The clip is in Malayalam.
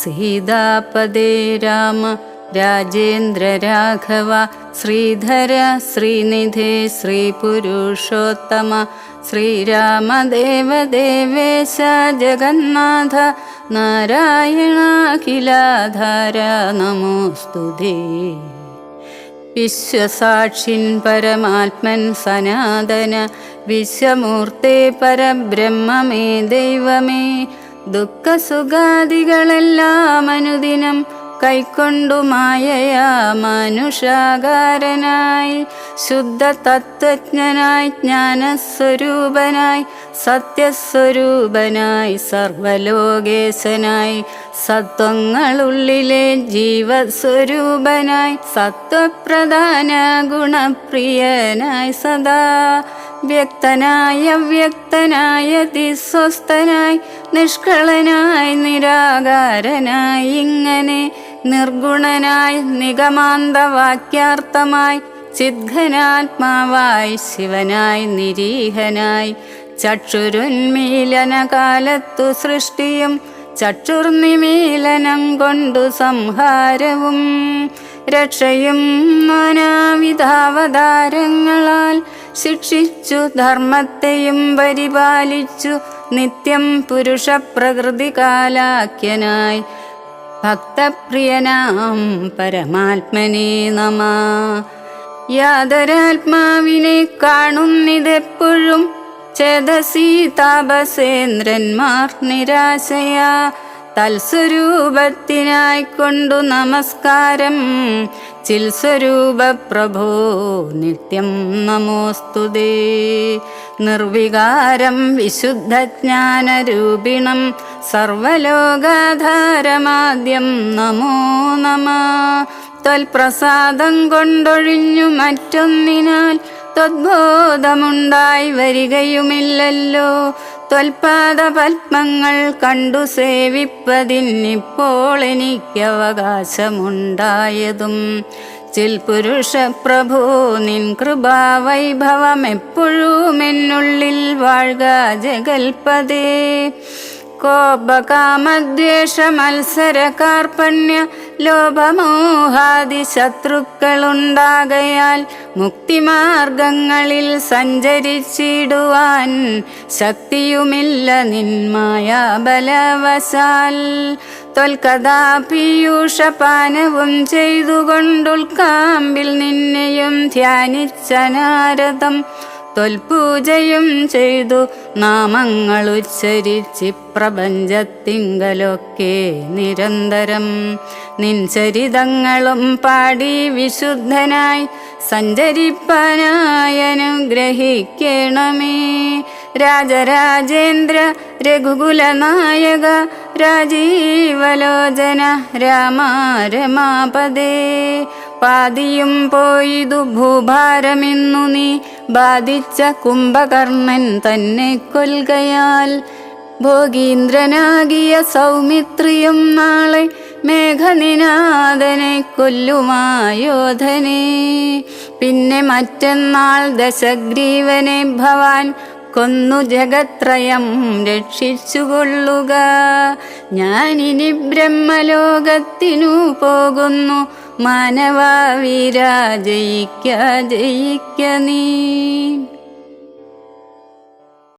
സീതാപദേ രാമ രാജേന്ദ്ര രാഘവ ശ്രീധര ശ്രീനിധേ ശ്രീപുരുഷോത്തമ ശ്രീരാമദേവദേവേശ ജഗന്നാഥ നാരായണാഖിലാധാര നമോസ്തുതേ. വിശ്വസാക്ഷിൻ പരമാത്മൻ സനാതന വിശ്വമൂർത്തേ പരബ്രഹ്മമേ ദൈവമേ ദുഃഖസുഖാദികളെല്ലാം അനുദിനം കൈക്കൊണ്ടു മായയാ മനുഷാകാരനായി ശുദ്ധ തത്വജ്ഞനായി ജ്ഞാനസ്വരൂപനായി സത്യസ്വരൂപനായി സർവലോകേശനായി സത്വങ്ങളുള്ളിലെ ജീവസ്വരൂപനായി സത്വപ്രധാന ഗുണപ്രിയനായി സദാ വ്യക്തനായ അവ്യക്തനായ അതിസ്വസ്ഥനായി നിഷ്കളനായി നിരാകാരനായി ഇങ്ങനെ നിർഗുണനായി നിഗമാന്തവാക്യാർത്ഥമായി ചിദ്ഘനാത്മാവായി ശിവനായി നിരീഹനായി ചക്ഷുരുന്മീലന കാലത്തു സൃഷ്ടിയും ചക്ഷുർനിമീലനം കൊണ്ടു സംഹാരവും രക്ഷയും നാനാവിധാവതാരങ്ങളാൽ ശിക്ഷിച്ചു ധർമ്മത്തെയും പരിപാലിച്ചു നിത്യം പുരുഷപ്രകൃതി കാലാഖ്യനായി ഭക്തപ്രിയനാം പരമാത്മനേ നമ. യാതൊരാത്മാവിനെ കാണുന്നിതെപ്പോഴും ചേതസി താപസേന്ദ്രന്മാർ നിരാശയാ തൽസ്വരൂപത്തിനായിക്കൊണ്ടു നമസ്കാരം ചിൽസ്വരൂപ പ്രഭോ നിത്യം നമോസ്തുതേ. നിർവികാരം വിശുദ്ധജ്ഞാനരൂപിണം സർവലോകാധാരമാദ്യം നമോ നമ. ത്വൽപ്രസാദം കൊണ്ടൊഴിഞ്ഞു മറ്റൊന്നിനാൽ ത്വദ്ബോധമുണ്ടായി വരികയുമില്ലല്ലോ. ത്വൽപാദപത്മങ്ങൾ കണ്ടു സേവിപ്പതിനിപ്പോൾ എനിക്കവകാശമുണ്ടായതും ചിൽപുരുഷ പ്രഭോ നിൻ കൃപാവൈഭവം എപ്പോഴും എന്നുള്ളിൽ വാഴ്ക ജഗൽപദേ. കോപകാമദ്വേഷ മത്സര കാർപ്പണ്യ ലോഭമോഹാദി ശത്രുക്കളുണ്ടാകയാൽ മുക്തിമാർഗങ്ങളിൽ സഞ്ചരിച്ചിടുവാൻ ശക്തിയുമില്ല നിന്മായ ബലവശാൽ. ത്വൽകഥാപീയൂഷപാനവും ചെയ്തുകൊണ്ടുൾക്കാമ്പിൽ നിന്നെയും ധ്യാനിച്ച നാരദം ത്വൽപൂജയും ചെയ്തു നാമങ്ങൾ ഉച്ചരിച്ച് പ്രപഞ്ചത്തിങ്കലൊക്കെ നിരന്തരം നിൻ ചരിതങ്ങളും പാടി വിശുദ്ധനായി സഞ്ചരിപ്പാനായി അനുഗ്രഹിക്കണമേ. രാജരാജേന്ദ്ര രഘുകുലനായക രാജീവലോചന രാമ രമാപദേ. പാതിയും പോയിതു ഭൂഭാരമെന്നു നീ ബാധിച്ച കുംഭകർണൻ തന്നെ കൊൽകയാൽ ഭോഗീന്ദ്രനാകിയ സൗമിത്രിയും നാളെ മേഘനിനാഥനെ കൊല്ലുമായോധനെ. പിന്നെ മറ്റന്നാൾ ദശഗ്രീവനെ ഭവാൻ കൊന്നു ജഗത്രയം രക്ഷിച്ചുകൊള്ളുക. ഞാനിനി ബ്രഹ്മലോകത്തിനു പോകുന്നു മാനവ വീര ജയിക്ക ജയിക്ക നീ.